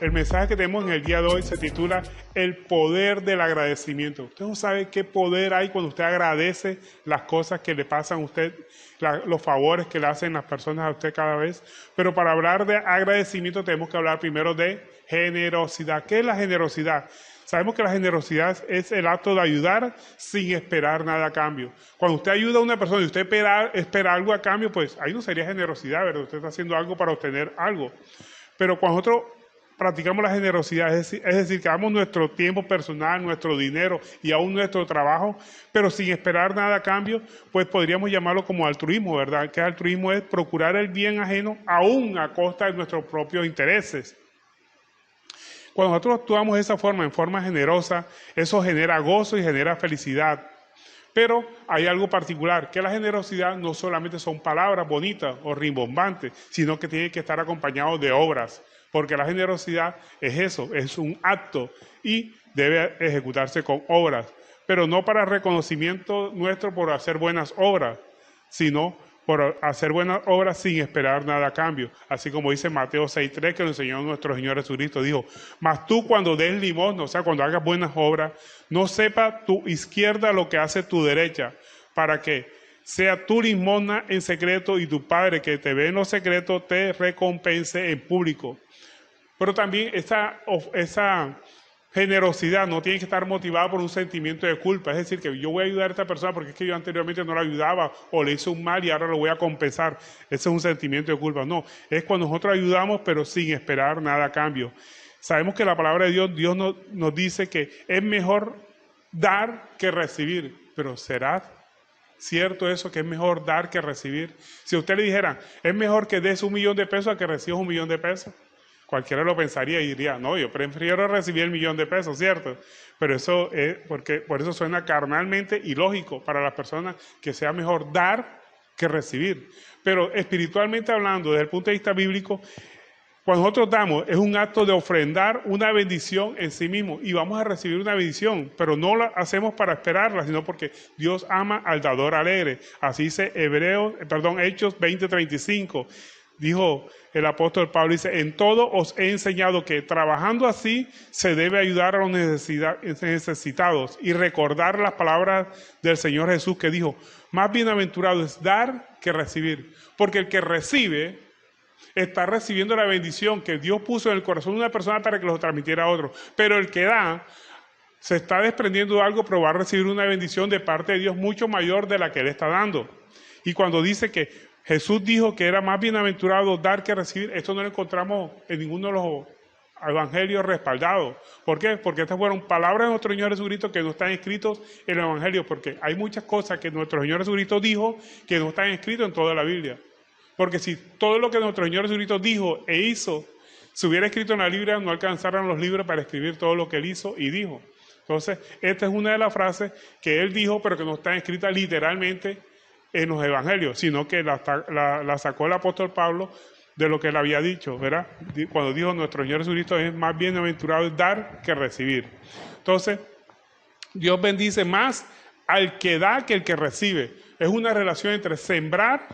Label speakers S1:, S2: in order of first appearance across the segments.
S1: El mensaje que tenemos en el día de hoy se titula El poder del agradecimiento. Usted no sabe qué poder hay cuando usted agradece las cosas que le pasan a usted, los favores que le hacen las personas a usted cada vez. Pero para hablar de agradecimiento tenemos que hablar primero de generosidad. ¿Qué es la generosidad? Sabemos que la generosidad es el acto de ayudar sin esperar nada a cambio. Cuando usted ayuda a una persona y usted espera algo a cambio, pues ahí no sería generosidad, ¿verdad? Usted está haciendo algo para obtener algo. Pero cuando nosotros practicamos la generosidad, es decir, que damos nuestro tiempo personal, nuestro dinero y aún nuestro trabajo, pero sin esperar nada a cambio, pues podríamos llamarlo como altruismo, ¿verdad? Que altruismo es procurar el bien ajeno aún a costa de nuestros propios intereses. Cuando nosotros actuamos de esa forma, en forma generosa, eso genera gozo y genera felicidad. Pero hay algo particular, que la generosidad no solamente son palabras bonitas o rimbombantes, sino que tiene que estar acompañado de obras. Porque la generosidad es eso, es un acto y debe ejecutarse con obras. Pero no para reconocimiento nuestro por hacer buenas obras, sino por hacer buenas obras sin esperar nada a cambio. Así como dice Mateo 6:3, que lo enseñó nuestro Señor Jesucristo, dijo, mas tú cuando des limosna, o sea, cuando hagas buenas obras, no sepa tu izquierda lo que hace tu derecha, para que sea tu limosna en secreto y tu Padre que te ve en lo secreto te recompense en público. Pero también esa generosidad no tiene que estar motivada por un sentimiento de culpa. Es decir, que yo voy a ayudar a esta persona porque es que yo anteriormente no la ayudaba o le hice un mal y ahora lo voy a compensar. Ese es un sentimiento de culpa. No, es cuando nosotros ayudamos pero sin esperar nada a cambio. Sabemos que la palabra de Dios nos dice que es mejor dar que recibir. Pero ¿será cierto eso, que es mejor dar que recibir? Si a usted le dijera, es mejor que des $1.000.000 a que recibas $1.000.000. Cualquiera lo pensaría y diría, no, yo prefiero recibir $1.000.000, ¿cierto? Pero eso es por eso suena carnalmente ilógico para las personas, que sea mejor dar que recibir. Pero espiritualmente hablando, desde el punto de vista bíblico, cuando nosotros damos, es un acto de ofrendar una bendición en sí mismo y vamos a recibir una bendición, pero no la hacemos para esperarla, sino porque Dios ama al dador alegre. Así dice Hechos 20:35. Dijo el apóstol Pablo, dice, en todo os he enseñado que trabajando así se debe ayudar a los necesitados y recordar las palabras del Señor Jesús que dijo, más bienaventurado es dar que recibir, porque el que recibe está recibiendo la bendición que Dios puso en el corazón de una persona para que lo transmitiera a otro, pero el que da se está desprendiendo de algo, pero va a recibir una bendición de parte de Dios mucho mayor de la que Él está dando. Y cuando dice que Jesús dijo que era más bienaventurado dar que recibir, esto no lo encontramos en ninguno de los evangelios respaldados. ¿Por qué? Porque estas fueron palabras de nuestro Señor Jesucristo que no están escritos en el evangelio, porque hay muchas cosas que nuestro Señor Jesucristo dijo que no están escritas en toda la Biblia. Porque si todo lo que nuestro Señor Jesucristo dijo e hizo se hubiera escrito en la Biblia, no alcanzaran los libros para escribir todo lo que Él hizo y dijo. Entonces, esta es una de las frases que Él dijo, pero que no está escrita literalmente en los evangelios, sino que la sacó el apóstol Pablo de lo que él había dicho, ¿verdad? Cuando dijo nuestro Señor Jesucristo es más bienaventurado dar que recibir. Entonces, Dios bendice más al que da que el que recibe. Es una relación entre sembrar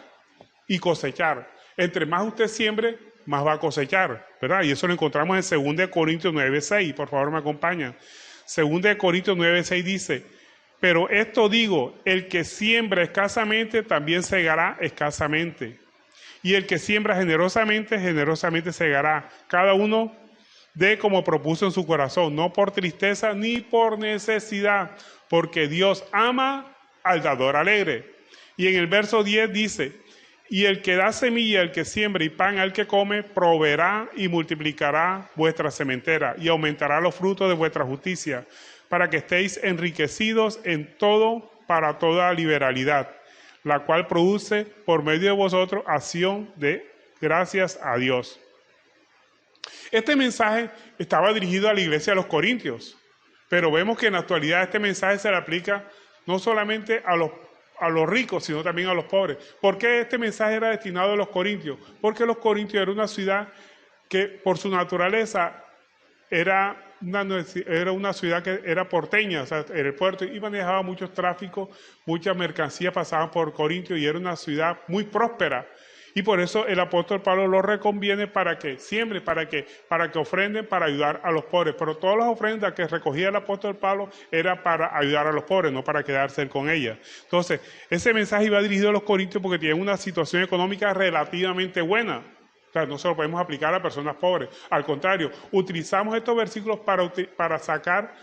S1: y cosechar. Entre más usted siembre, más va a cosechar, ¿verdad? Y eso lo encontramos en 2 Corintios 9:6. Por favor, me acompañan. 2 Corintios 9:6 dice, pero esto digo, el que siembra escasamente, también segará escasamente. Y el que siembra generosamente, generosamente segará. Cada uno dé como propuso en su corazón, no por tristeza ni por necesidad, porque Dios ama al dador alegre. Y en el verso 10 dice, y el que da semilla, el que siembra y pan al que come, proveerá y multiplicará vuestra sementera y aumentará los frutos de vuestra justicia, para que estéis enriquecidos en todo para toda liberalidad, la cual produce por medio de vosotros acción de gracias a Dios. Este mensaje estaba dirigido a la iglesia de los Corintios, pero vemos que en la actualidad este mensaje se le aplica no solamente a los ricos, sino también a los pobres. ¿Por qué este mensaje era destinado a los Corintios? Porque los Corintios era una ciudad que por su naturaleza era una ciudad que era porteña, o sea, en el puerto, y manejaba muchos tráficos, muchas mercancías pasaban por Corintio y era una ciudad muy próspera. Y por eso el apóstol Pablo lo reconviene para que siempre, para que ofrenden para ayudar a los pobres. Pero todas las ofrendas que recogía el apóstol Pablo era para ayudar a los pobres, no para quedarse con ellas. Entonces, ese mensaje iba dirigido a los corintios porque tienen una situación económica relativamente buena. O sea, no se lo podemos aplicar a personas pobres. Al contrario, utilizamos estos versículos para sacar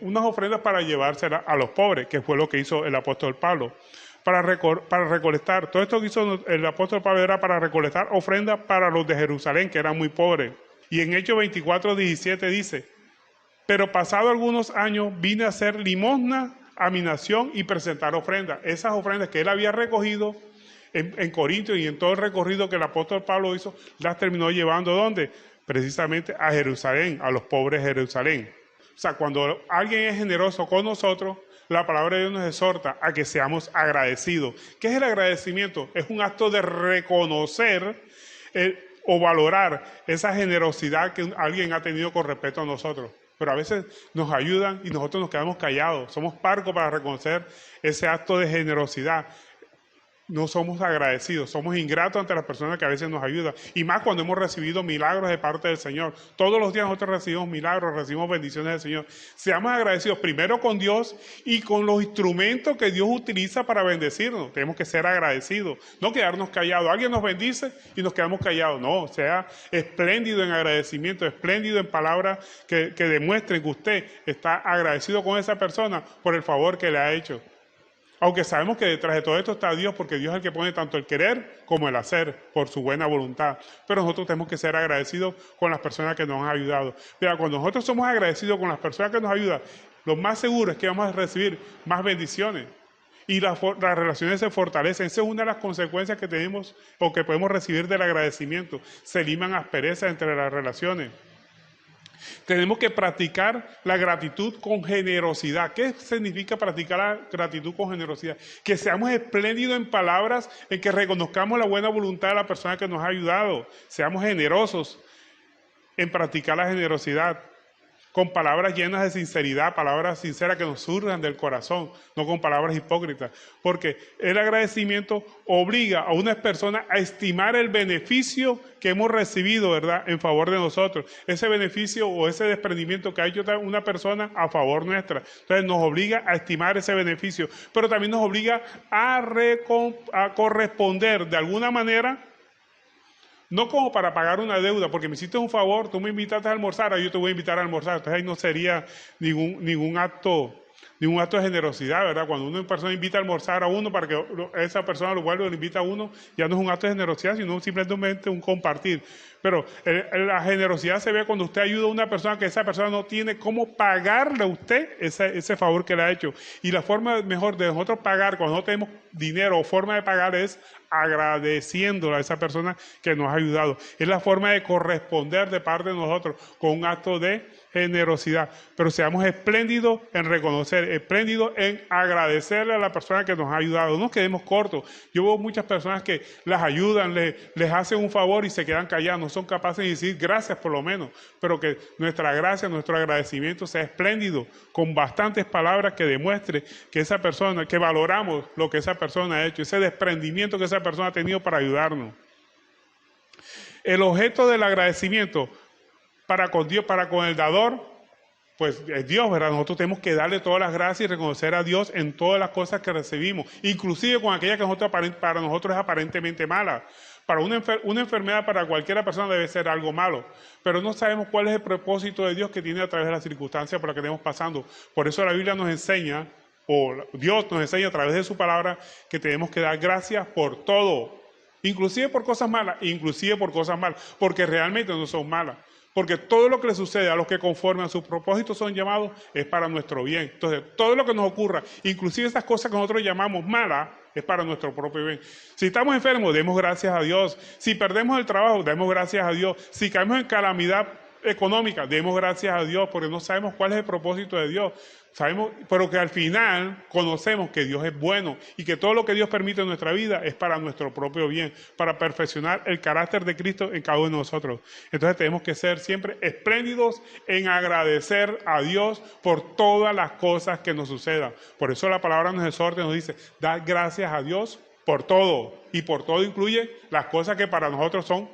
S1: unas ofrendas para llevárselas a los pobres, que fue lo que hizo el apóstol Pablo. Para recolectar, todo esto que hizo el apóstol Pablo era para recolectar ofrendas para los de Jerusalén, que eran muy pobres. Y en Hechos 24:17 dice, pero pasado algunos años vine a hacer limosna a mi nación y presentar ofrendas. Esas ofrendas que él había recogido en Corinto y en todo el recorrido que el apóstol Pablo hizo, las terminó llevando ¿dónde? Precisamente a Jerusalén, a los pobres de Jerusalén. O sea, cuando alguien es generoso con nosotros, la palabra de Dios nos exhorta a que seamos agradecidos. ¿Qué es el agradecimiento? Es un acto de reconocer o valorar esa generosidad que alguien ha tenido con respecto a nosotros. Pero a veces nos ayudan y nosotros nos quedamos callados. Somos parcos para reconocer ese acto de generosidad. No somos agradecidos, somos ingratos ante las personas que a veces nos ayudan. Y más cuando hemos recibido milagros de parte del Señor. Todos los días nosotros recibimos milagros, recibimos bendiciones del Señor. Seamos agradecidos primero con Dios y con los instrumentos que Dios utiliza para bendecirnos. Tenemos que ser agradecidos, no quedarnos callados. Alguien nos bendice y nos quedamos callados. No, sea espléndido en agradecimiento, espléndido en palabras que demuestren que usted está agradecido con esa persona por el favor que le ha hecho. Aunque sabemos que detrás de todo esto está Dios, porque Dios es el que pone tanto el querer como el hacer por su buena voluntad. Pero nosotros tenemos que ser agradecidos con las personas que nos han ayudado. Pero cuando nosotros somos agradecidos con las personas que nos ayudan, lo más seguro es que vamos a recibir más bendiciones. Y las relaciones se fortalecen. Esa es una de las consecuencias que tenemos o que podemos recibir del agradecimiento. Se liman asperezas entre las relaciones. Tenemos que practicar la gratitud con generosidad. ¿Qué significa practicar la gratitud con generosidad? Que seamos espléndidos en palabras, en que reconozcamos la buena voluntad de la persona que nos ha ayudado. Seamos generosos en practicar la generosidad, con palabras llenas de sinceridad, palabras sinceras que nos surjan del corazón, no con palabras hipócritas. Porque el agradecimiento obliga a una persona a estimar el beneficio que hemos recibido, ¿verdad?, en favor de nosotros. Ese beneficio o ese desprendimiento que ha hecho una persona a favor nuestra. Entonces nos obliga a estimar ese beneficio, pero también nos obliga a corresponder de alguna manera. No como para pagar una deuda, porque me hiciste un favor, tú me invitaste a almorzar, ahora yo te voy a invitar a almorzar. Entonces ahí no sería ningún acto de generosidad, ¿verdad? Cuando una persona invita a almorzar a uno para que esa persona lo vuelva y lo invita a uno, ya no es un acto de generosidad, sino simplemente un compartir. Pero la generosidad se ve cuando usted ayuda a una persona que esa persona no tiene cómo pagarle a usted ese favor que le ha hecho. Y la forma mejor de nosotros pagar, cuando no tenemos dinero o forma de pagar, es agradeciéndole a esa persona que nos ha ayudado. Es la forma de corresponder de parte de nosotros con un acto de generosidad. Pero seamos espléndidos en reconocer, espléndidos en agradecerle a la persona que nos ha ayudado. No nos quedemos cortos. Yo veo muchas personas que las ayudan, les hacen un favor y se quedan callados. No son capaces de decir gracias por lo menos. Pero que nuestra gracia, nuestro agradecimiento sea espléndido, con bastantes palabras que demuestre que esa persona, que valoramos lo que esa persona ha hecho, ese desprendimiento que esa persona ha tenido para ayudarnos. El objeto del agradecimiento para con Dios, para con el dador, pues es Dios, ¿verdad? Nosotros tenemos que darle todas las gracias y reconocer a Dios en todas las cosas que recibimos, inclusive con aquella que para nosotros es aparentemente mala. Para una enfermedad para cualquier persona debe ser algo malo, pero no sabemos cuál es el propósito de Dios que tiene a través de las circunstancias por las que estamos pasando. Por eso la Biblia nos enseña, o Dios nos enseña a través de su palabra, que tenemos que dar gracias por todo, inclusive por cosas malas, porque realmente no son malas. Porque todo lo que le sucede a los que conforme a sus propósitos son llamados es para nuestro bien. Entonces, todo lo que nos ocurra, inclusive esas cosas que nosotros llamamos malas, es para nuestro propio bien. Si estamos enfermos, demos gracias a Dios. Si perdemos el trabajo, demos gracias a Dios. Si caemos en calamidad económica, demos gracias a Dios, porque no sabemos cuál es el propósito de Dios. Sabemos, pero que al final conocemos que Dios es bueno y que todo lo que Dios permite en nuestra vida es para nuestro propio bien, para perfeccionar el carácter de Cristo en cada uno de nosotros. Entonces tenemos que ser siempre espléndidos en agradecer a Dios por todas las cosas que nos sucedan. Por eso la palabra nos exhorta y nos dice, dar gracias a Dios por todo. Y por todo incluye las cosas que para nosotros son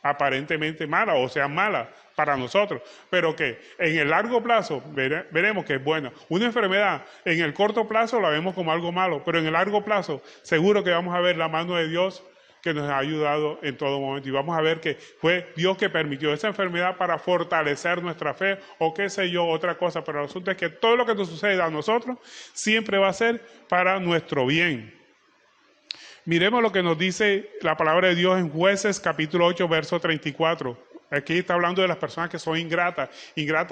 S1: aparentemente malas o sean malas para nosotros, pero que en el largo plazo veremos que es buena. Una enfermedad en el corto plazo la vemos como algo malo, pero en el largo plazo seguro que vamos a ver la mano de Dios que nos ha ayudado en todo momento, y vamos a ver que fue Dios que permitió esa enfermedad para fortalecer nuestra fe o qué sé yo, otra cosa, pero el asunto es que todo lo que nos sucede a nosotros siempre va a ser para nuestro bien. Miremos lo que nos dice la palabra de Dios en Jueces capítulo 8, verso 34. Aquí está hablando de las personas que son ingratas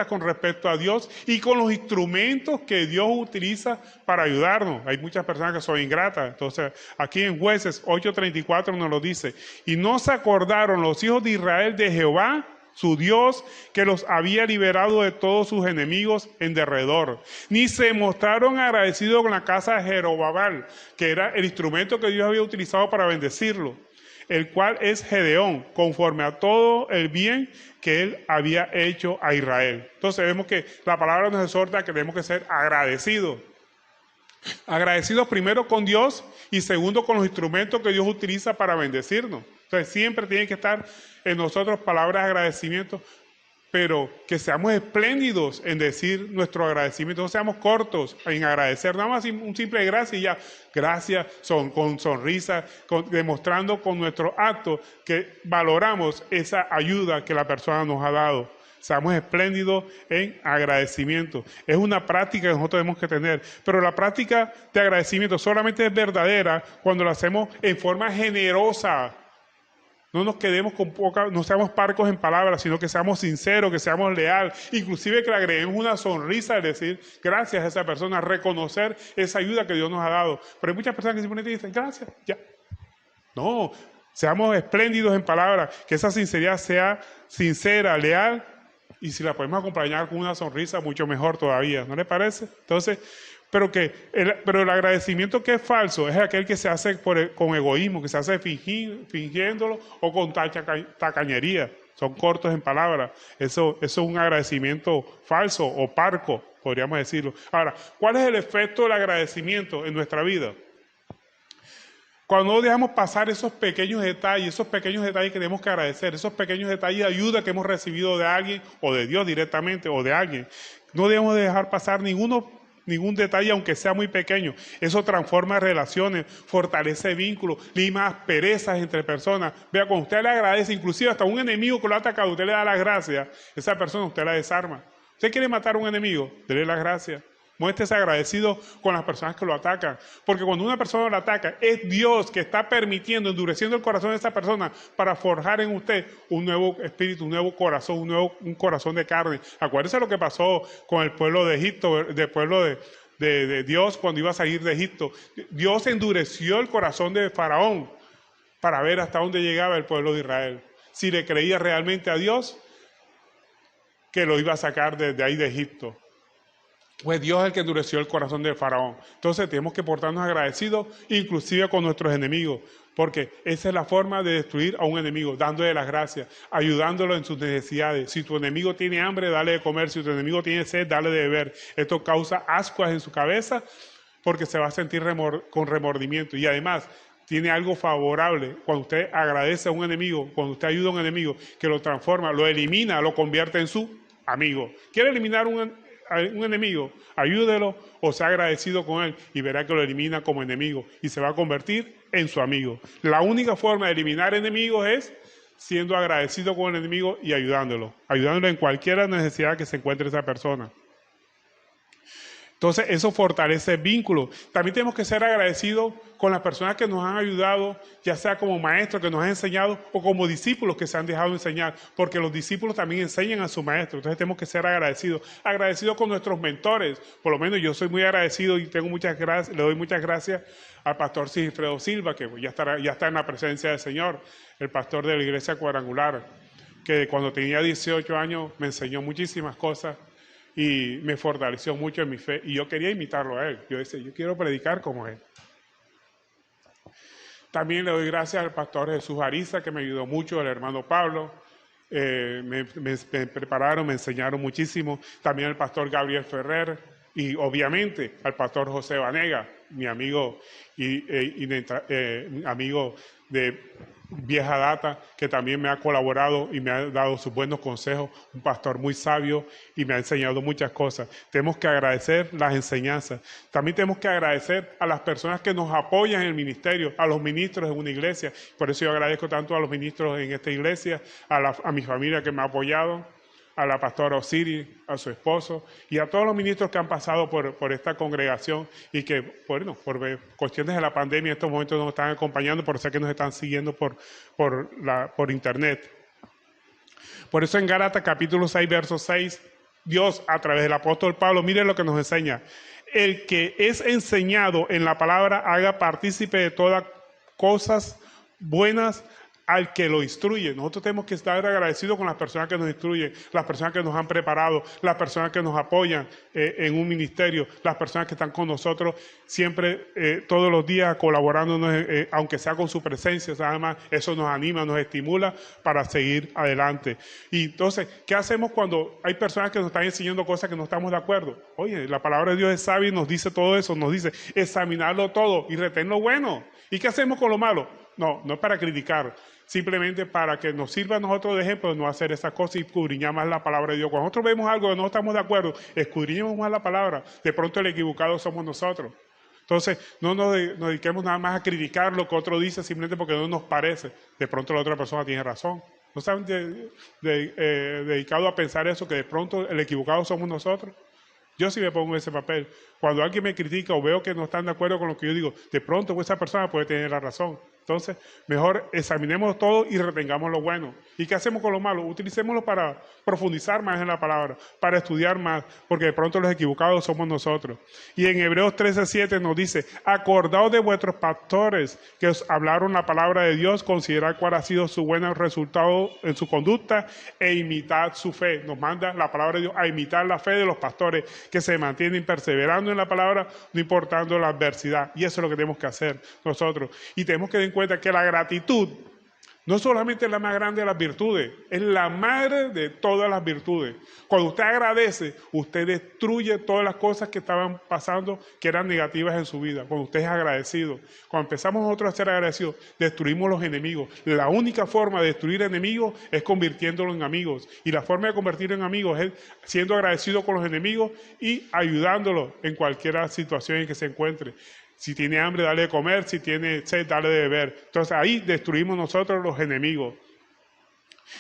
S1: con respecto a Dios y con los instrumentos que Dios utiliza para ayudarnos. Hay muchas personas que son ingratas. Entonces, aquí en Jueces 8:34 nos lo dice. Y no se acordaron los hijos de Israel de Jehová, su Dios, que los había liberado de todos sus enemigos en derredor, ni se mostraron agradecidos con la casa de Jerobabal, que era el instrumento que Dios había utilizado para bendecirlo, el cual es Gedeón, conforme a todo el bien que él había hecho a Israel. Entonces vemos que la palabra nos exhorta a que tenemos que ser agradecidos. Agradecidos primero con Dios y segundo con los instrumentos que Dios utiliza para bendecirnos. Entonces siempre tiene que estar en nosotros palabras de agradecimiento, pero que seamos espléndidos en decir nuestro agradecimiento, no seamos cortos en agradecer, nada más un simple gracias y ya, gracias con sonrisa, demostrando con nuestro acto que valoramos esa ayuda que la persona nos ha dado. Seamos espléndidos en agradecimiento. Es una práctica que nosotros tenemos que tener, pero la práctica de agradecimiento solamente es verdadera cuando la hacemos en forma generosa. No nos quedemos con poca, no seamos parcos en palabras, sino que seamos sinceros, que seamos leales, inclusive que le agreguemos una sonrisa al decir gracias a esa persona, reconocer esa ayuda que Dios nos ha dado. Pero hay muchas personas que simplemente dicen gracias, ya. No, seamos espléndidos en palabras, que esa sinceridad sea sincera, leal, y si la podemos acompañar con una sonrisa, mucho mejor todavía, ¿no le parece? Entonces, pero el agradecimiento que es falso es aquel que se hace con egoísmo, que se hace fingiéndolo o con tacañería. Son cortos en palabras. Eso es un agradecimiento falso o parco, podríamos decirlo. Ahora, ¿cuál es el efecto del agradecimiento en nuestra vida? Cuando no dejamos pasar esos pequeños detalles que tenemos que agradecer, esos pequeños detalles de ayuda que hemos recibido de alguien, o de Dios directamente, o de alguien, no debemos dejar pasar ningún detalle, aunque sea muy pequeño. Eso transforma relaciones, fortalece vínculos, lima asperezas entre personas. Vea, cuando usted le agradece, inclusive hasta un enemigo que lo ha atacado, usted le da las gracias, esa persona usted la desarma. ¿Usted quiere matar a un enemigo? Dele las gracias. Muéstrese agradecido con las personas que lo atacan. Porque cuando una persona lo ataca, es Dios que está permitiendo, endureciendo el corazón de esa persona para forjar en usted un nuevo espíritu, un nuevo corazón, un corazón de carne. Acuérdese lo que pasó con el pueblo de Egipto, el pueblo de Dios cuando iba a salir de Egipto. Dios endureció el corazón de Faraón para ver hasta dónde llegaba el pueblo de Israel. Si le creía realmente a Dios, que lo iba a sacar desde ahí de Egipto. Pues Dios es el que endureció el corazón de Faraón. Entonces tenemos que portarnos agradecidos, inclusive con nuestros enemigos, porque esa es la forma de destruir a un enemigo, dándole las gracias, ayudándolo en sus necesidades. Si tu enemigo tiene hambre, dale de comer. Si tu enemigo tiene sed, dale de beber. Esto causa ascuas en su cabeza porque se va a sentir con remordimiento. Y además, tiene algo favorable. Cuando usted agradece a un enemigo, cuando usted ayuda a un enemigo, que lo transforma, lo elimina, lo convierte en su amigo. ¿Quiere eliminar un enemigo? Ayúdelo o sea agradecido con él y verá que lo elimina como enemigo y se va a convertir en su amigo. La única forma de eliminar enemigos es siendo agradecido con el enemigo y ayudándolo en cualquier necesidad que se encuentre esa persona. Entonces eso fortalece el vínculo. También tenemos que ser agradecidos con las personas que nos han ayudado, ya sea como maestros que nos han enseñado o como discípulos que se han dejado enseñar, porque los discípulos también enseñan a su maestro. Entonces tenemos que ser agradecidos con nuestros mentores. Por lo menos yo soy muy agradecido y tengo muchas gracias, le doy muchas gracias al pastor Sigfredo Silva, que ya está en la presencia del Señor, el pastor de la Iglesia Cuadrangular, que cuando tenía 18 años me enseñó muchísimas cosas y me fortaleció mucho en mi fe, y yo quería imitarlo a él. Yo decía, yo quiero predicar como él. También le doy gracias al pastor Jesús Ariza, que me ayudó mucho, el hermano Pablo, me prepararon, me enseñaron muchísimo. También al pastor Gabriel Ferrer y obviamente al pastor José Vanega, mi amigo mi amigo de vieja data, que también me ha colaborado y me ha dado sus buenos consejos, un pastor muy sabio y me ha enseñado muchas cosas. Tenemos que agradecer las enseñanzas. También tenemos que agradecer a las personas que nos apoyan en el ministerio, a los ministros de una iglesia. Por eso yo agradezco tanto a los ministros en esta iglesia, a mi familia que me ha apoyado, a la pastora Osiris, a su esposo y a todos los ministros que han pasado por esta congregación y que, bueno, por cuestiones de la pandemia en estos momentos nos están acompañando, por eso es que nos están siguiendo por internet. Por eso en Gálatas capítulo 6, verso 6, Dios a través del apóstol Pablo, mire lo que nos enseña. El que es enseñado en la palabra haga partícipe de todas cosas buenas al que lo instruye. Nosotros tenemos que estar agradecidos con las personas que nos instruyen, las personas que nos han preparado, las personas que nos apoyan en un ministerio, las personas que están con nosotros siempre, todos los días colaborándonos, aunque sea con su presencia. Además, eso nos anima, nos estimula para seguir adelante. Y entonces, ¿qué hacemos cuando hay personas que nos están enseñando cosas que no estamos de acuerdo? Oye, la palabra de Dios es sabia y nos dice todo eso, nos dice examinarlo todo y retener lo bueno. ¿Y qué hacemos con lo malo? No es para criticar, simplemente para que nos sirva a nosotros de ejemplo de no hacer esas cosas y escudriñar más la palabra de Dios. Cuando nosotros vemos algo que no estamos de acuerdo, escudriñemos más la palabra. De pronto el equivocado somos nosotros. Entonces, no nos dediquemos nada más a criticar lo que otro dice simplemente porque no nos parece. De pronto la otra persona tiene razón. ¿No están dedicados a pensar eso, que de pronto el equivocado somos nosotros? Yo sí me pongo en ese papel. Cuando alguien me critica o veo que no están de acuerdo con lo que yo digo, de pronto esa persona puede tener la razón. Entonces, mejor examinemos todo y retengamos lo bueno. ¿Y qué hacemos con lo malo? Utilicémoslo para profundizar más en la palabra, para estudiar más, porque de pronto los equivocados somos nosotros. Y en Hebreos 13:7 nos dice, acordaos de vuestros pastores que os hablaron la palabra de Dios, considerad cuál ha sido su buen resultado en su conducta e imitad su fe. Nos manda la palabra de Dios a imitar la fe de los pastores que se mantienen perseverando en la palabra, no importando la adversidad. Y eso es lo que tenemos que hacer nosotros. Y tenemos que tener en cuenta que la gratitud no solamente es la más grande de las virtudes, es la madre de todas las virtudes. Cuando usted agradece, usted destruye todas las cosas que estaban pasando, que eran negativas en su vida. Cuando usted es agradecido, cuando empezamos nosotros a ser agradecidos, destruimos los enemigos. La única forma de destruir enemigos es convirtiéndolos en amigos. Y la forma de convertirlos en amigos es siendo agradecido con los enemigos y ayudándolos en cualquier situación en que se encuentre. Si tiene hambre, dale de comer. Si tiene sed, dale de beber. Entonces ahí destruimos nosotros los enemigos.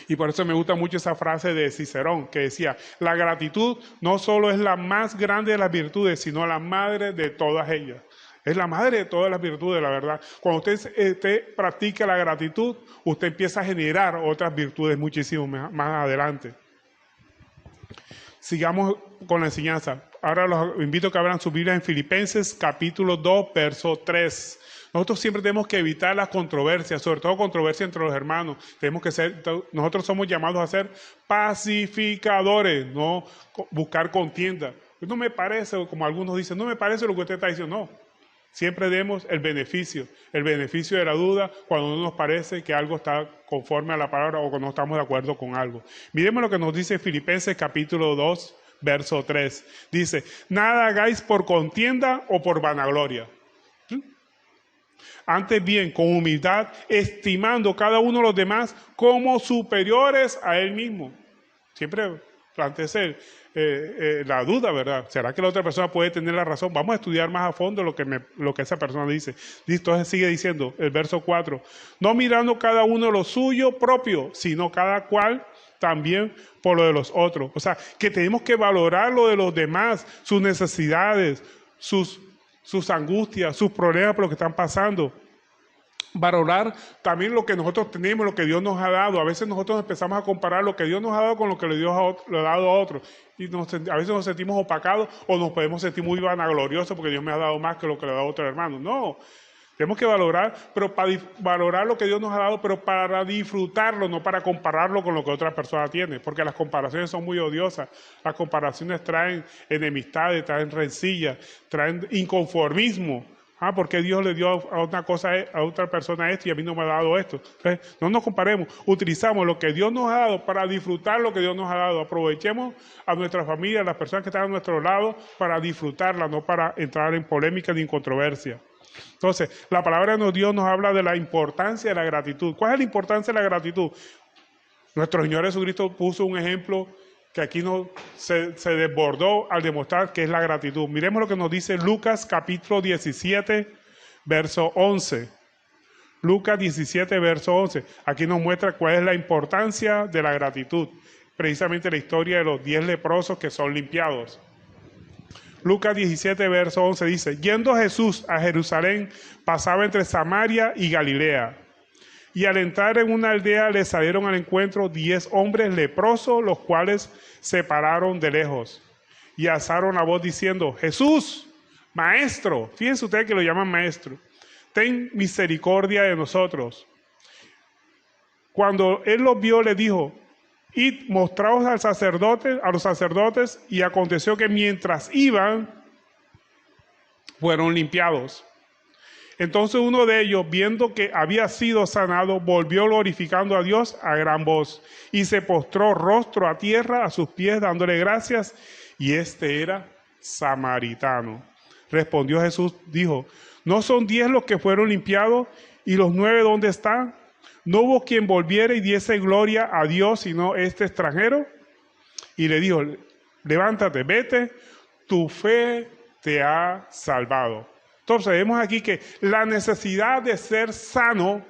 S1: Y por eso me gusta mucho esa frase de Cicerón, que decía, la gratitud no solo es la más grande de las virtudes, sino la madre de todas ellas. Es la madre de todas las virtudes, la verdad. Cuando usted practica la gratitud, usted empieza a generar otras virtudes muchísimo más adelante. Sigamos con la enseñanza. Ahora los invito a que abran su Biblia en Filipenses capítulo 2, verso 3. Nosotros siempre tenemos que evitar las controversias, sobre todo controversias entre los hermanos. Nosotros somos llamados a ser pacificadores, no buscar contienda. No me parece, como algunos dicen, no me parece lo que usted está diciendo. No, siempre demos el beneficio de la duda cuando no nos parece que algo está conforme a la palabra o cuando no estamos de acuerdo con algo. Miremos lo que nos dice Filipenses capítulo 2, verso 3. Dice, nada hagáis por contienda o por vanagloria. Antes bien, con humildad, estimando cada uno de los demás como superiores a él mismo. Siempre plantearse la duda, ¿verdad? ¿Será que la otra persona puede tener la razón? Vamos a estudiar más a fondo lo que esa persona dice. Entonces sigue diciendo el verso 4. No mirando cada uno lo suyo propio, sino cada cual también por lo de los otros. O sea, que tenemos que valorar lo de los demás, sus necesidades, sus angustias, sus problemas por lo que están pasando. Valorar también lo que nosotros tenemos, lo que Dios nos ha dado. A veces nosotros empezamos a comparar lo que Dios nos ha dado con lo que Dios le ha dado a otros. Y a veces nos sentimos opacados o nos podemos sentir muy vanagloriosos porque Dios me ha dado más que lo que le ha dado a otro hermano. No, tenemos que valorar, pero para valorar lo que Dios nos ha dado, pero para disfrutarlo, no para compararlo con lo que otra persona tiene. Porque las comparaciones son muy odiosas. Las comparaciones traen enemistades, traen rencillas, traen inconformismo. ¿por qué Dios le dio a una cosa, a otra persona esto y a mí no me ha dado esto? Entonces, no nos comparemos, utilizamos lo que Dios nos ha dado para disfrutar lo que Dios nos ha dado. Aprovechemos a nuestra familia, a las personas que están a nuestro lado, para disfrutarla, no para entrar en polémica ni en controversia. Entonces, la palabra de Dios nos habla de la importancia de la gratitud. ¿Cuál es la importancia de la gratitud? Nuestro Señor Jesucristo puso un ejemplo que aquí se desbordó al demostrar que es la gratitud. Miremos lo que nos dice Lucas capítulo 17, verso 11. Lucas 17, verso 11. Aquí nos muestra cuál es la importancia de la gratitud. Precisamente la historia de los 10 leprosos que son limpiados. Lucas 17, verso 11 dice: yendo Jesús a Jerusalén, pasaba entre Samaria y Galilea. Y al entrar en una aldea le salieron al encuentro 10 hombres leprosos, los cuales se pararon de lejos y alzaron la voz diciendo: Jesús, maestro, fíjense ustedes que lo llaman maestro, ten misericordia de nosotros. Cuando él los vio, le dijo: id, mostraos a los sacerdotes, y aconteció que mientras iban, fueron limpiados. Entonces uno de ellos, viendo que había sido sanado, volvió glorificando a Dios a gran voz, y se postró rostro a tierra a sus pies, dándole gracias, y este era samaritano. Respondió Jesús, dijo: ¿no son 10 los que fueron limpiados, y los 9 dónde están? ¿No hubo quien volviera y diese gloria a Dios, sino este extranjero? Y le dijo: levántate, vete, tu fe te ha salvado. Entonces vemos aquí que la necesidad de ser sano,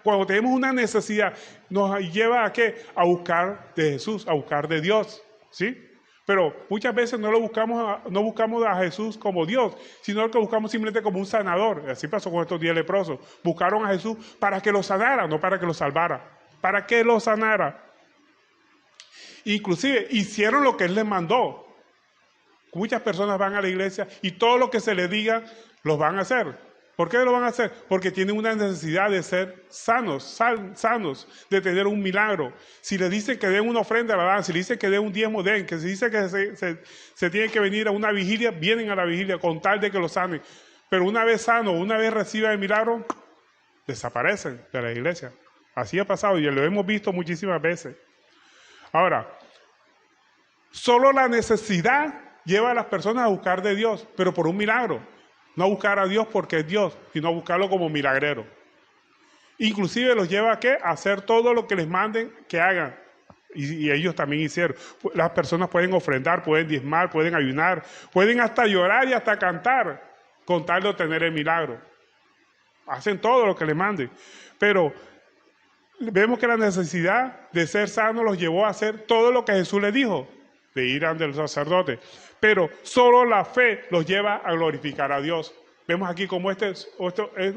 S1: cuando tenemos una necesidad, nos lleva a ¿qué? A buscar de Jesús, a buscar de Dios, ¿sí? Pero muchas veces no buscamos a Jesús como Dios, sino que buscamos simplemente como un sanador. Así pasó con estos 10 leprosos. Buscaron a Jesús para que los sanara, no para que los salvara. Para que los sanara. Inclusive hicieron lo que Él les mandó. Muchas personas van a la iglesia y todo lo que se les diga, los van a hacer. ¿Por qué lo van a hacer? Porque tienen una necesidad de ser sanos, de tener un milagro. Si les dicen que den una ofrenda, la dan. Si les dicen que den un diezmo, den. Que si dicen que se tienen que venir a una vigilia, vienen a la vigilia con tal de que los sanen. Pero una vez sano, una vez reciban el milagro, desaparecen de la iglesia. Así ha pasado y lo hemos visto muchísimas veces. Ahora, solo la necesidad lleva a las personas a buscar de Dios, pero por un milagro. No a buscar a Dios porque es Dios, sino a buscarlo como milagrero. Inclusive los lleva ¿a qué? A hacer todo lo que les manden que hagan. Y ellos también hicieron. Las personas pueden ofrendar, pueden diezmar, pueden ayunar, pueden hasta llorar y hasta cantar con tal de obtener el milagro. Hacen todo lo que les manden. Pero vemos que la necesidad de ser sano los llevó a hacer todo lo que Jesús les dijo, de ir ante el sacerdote. Pero solo la fe los lleva a glorificar a Dios. Vemos aquí como este es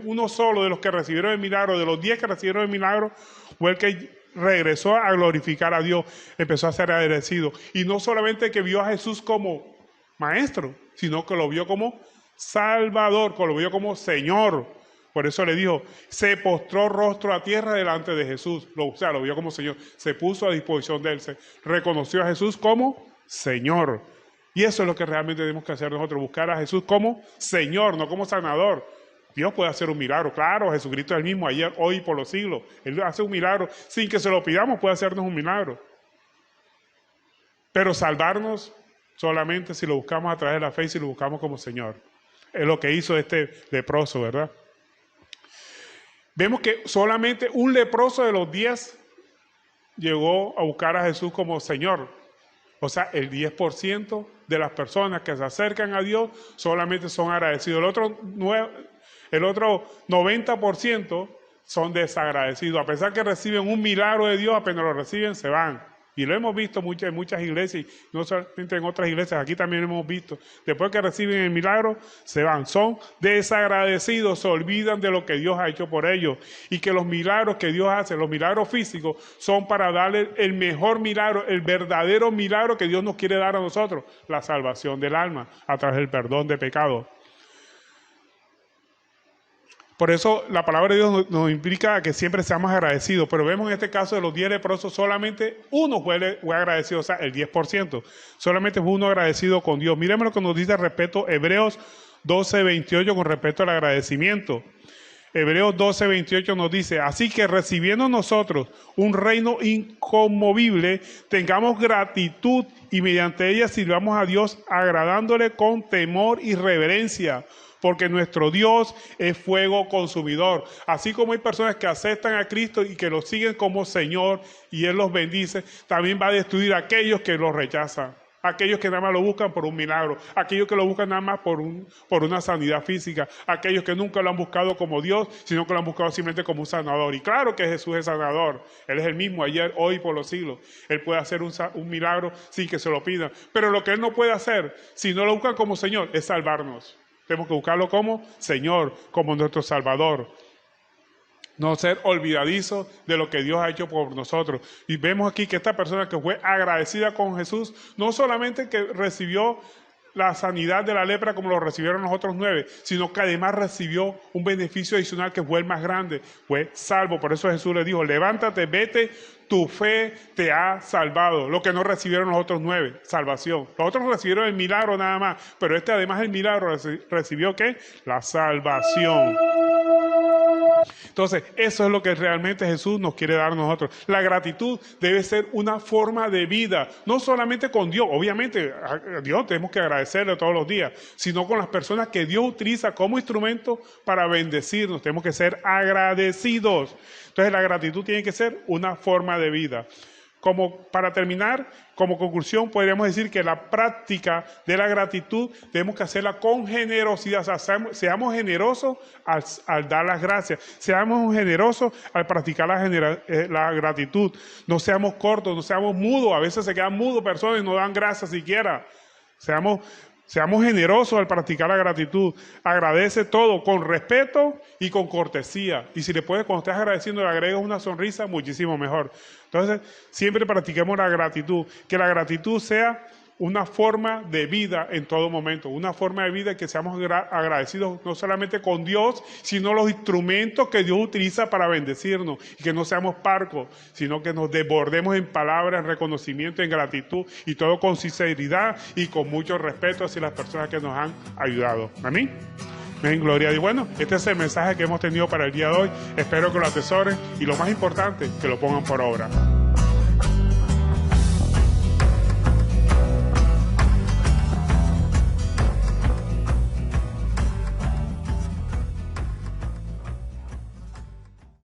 S1: uno solo de los que recibieron el milagro, de los 10 que recibieron el milagro, fue el que regresó a glorificar a Dios, empezó a ser agradecido. Y no solamente que vio a Jesús como maestro, sino que lo vio como Salvador, que lo vio como Señor. Por eso le dijo, se postró rostro a tierra delante de Jesús. O sea, lo vio como Señor, se puso a disposición de él, se reconoció a Jesús como Señor. Y eso es lo que realmente tenemos que hacer nosotros, buscar a Jesús como Señor, no como sanador. Dios puede hacer un milagro, claro, Jesucristo es el mismo ayer, hoy y por los siglos. Él hace un milagro, sin que se lo pidamos puede hacernos un milagro. Pero salvarnos solamente si lo buscamos a través de la fe y si lo buscamos como Señor. Es lo que hizo este leproso, ¿verdad? Vemos que solamente un leproso de los 10 llegó a buscar a Jesús como Señor. O sea, el 10% de las personas que se acercan a Dios solamente son agradecidos. El otro 90% son desagradecidos. A pesar que reciben un milagro de Dios, apenas lo reciben, se van. Y lo hemos visto en muchas iglesias, y no solamente en otras iglesias, aquí también lo hemos visto. Después que reciben el milagro, se van. Son desagradecidos, se olvidan de lo que Dios ha hecho por ellos. Y que los milagros que Dios hace, los milagros físicos, son para darle el mejor milagro, el verdadero milagro que Dios nos quiere dar a nosotros, la salvación del alma, a través del perdón de pecados. Por eso la palabra de Dios nos implica que siempre seamos agradecidos, pero vemos en este caso de los 10 leprosos, solamente uno fue agradecido, o sea, el 10%. Solamente fue uno agradecido con Dios. Miremos lo que nos dice al respecto Hebreos 12:28 con respecto al agradecimiento. Hebreos 12:28 nos dice, así que recibiendo nosotros un reino inconmovible, tengamos gratitud y mediante ella sirvamos a Dios agradándole con temor y reverencia, porque nuestro Dios es fuego consumidor. Así como hay personas que aceptan a Cristo y que lo siguen como Señor y Él los bendice, también va a destruir a aquellos que lo rechazan. Aquellos que nada más lo buscan por un milagro, aquellos que lo buscan nada más por una sanidad física, aquellos que nunca lo han buscado como Dios, sino que lo han buscado simplemente como un sanador. Y claro que Jesús es sanador, Él es el mismo ayer, hoy, por los siglos. Él puede hacer un milagro sin que se lo pidan, pero lo que Él no puede hacer, si no lo buscan como Señor, es salvarnos. Tenemos que buscarlo como Señor, como nuestro Salvador. No ser olvidadizos de lo que Dios ha hecho por nosotros. Y vemos aquí que esta persona que fue agradecida con Jesús, no solamente que recibió la sanidad de la lepra como lo recibieron los otros 9, sino que además recibió un beneficio adicional que fue el más grande, fue salvo. Por eso Jesús le dijo, levántate, vete, tu fe te ha salvado. Lo que no recibieron los otros 9, salvación. Los otros recibieron el milagro nada más, pero este además del milagro recibió ¿qué? La salvación. Entonces, eso es lo que realmente Jesús nos quiere dar a nosotros. La gratitud debe ser una forma de vida, no solamente con Dios, obviamente a Dios tenemos que agradecerle todos los días, sino con las personas que Dios utiliza como instrumento para bendecirnos. Tenemos que ser agradecidos. Entonces, la gratitud tiene que ser una forma de vida. Para terminar, como conclusión, podríamos decir que la práctica de la gratitud debemos que hacerla con generosidad. O sea, seamos generosos al dar las gracias. Seamos generosos al practicar la gratitud. No seamos cortos, no seamos mudos. A veces se quedan mudos personas y no dan gracias siquiera. Seamos generosos al practicar la gratitud. Agradece todo con respeto y con cortesía. Y si le puedes, cuando estés agradeciendo, le agregas una sonrisa, muchísimo mejor. Entonces, siempre practiquemos la gratitud. Que la gratitud sea una forma de vida en todo momento. Una forma de vida que seamos agradecidos no solamente con Dios, sino los instrumentos que Dios utiliza para bendecirnos. Y que no seamos parcos, sino que nos desbordemos en palabras, en reconocimiento, en gratitud. Y todo con sinceridad y con mucho respeto hacia las personas que nos han ayudado. Amén. En gloria a Dios. Bueno, este es el mensaje que hemos tenido para el día de hoy. Espero que lo atesoren y lo más importante, que lo pongan por obra.